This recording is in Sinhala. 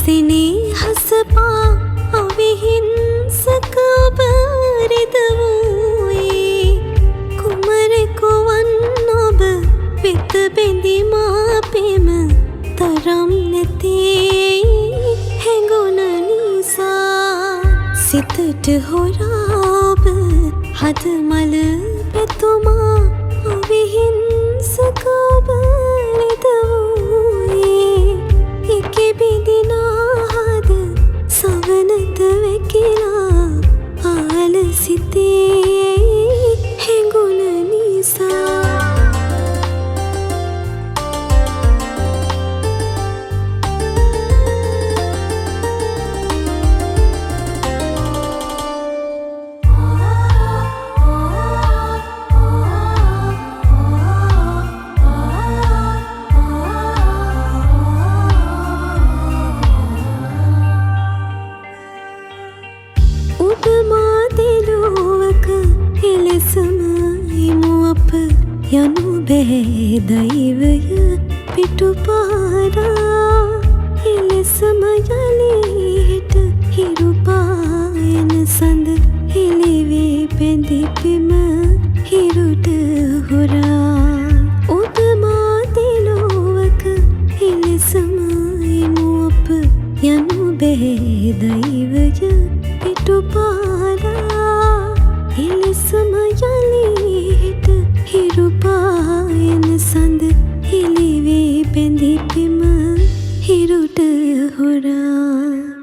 සිනේහසපා අවිහිංසක ඔබ රිදවූයේ කුමරෙකු වන් ඔබ වෙත බැඳි මා පෙම තරම් නැතේ හැඟුණ නිසා සිතට හොරා ඔබ හද මල පැතුමා අවිහිංසක ඔබ රිදවූයේ එකෙ බිඳිනා හද සවනත වැකිලා ආල සිතේ හැඟුණ නිසා යනු බෑ දෛවය පිටුපාරා එලෙසම යලීට හිරුපායන සඳ හෙළිවේ පැඳිපෙම හිරුට හොරා උදමා දෙලොවක එලෙසම එමු අප යනු බෑ දෛවය පිටුපාරා එලෙසම යලීට හිරුපායන සඳ හෙළිවේ පැඳිපෙම හිරුට හොරා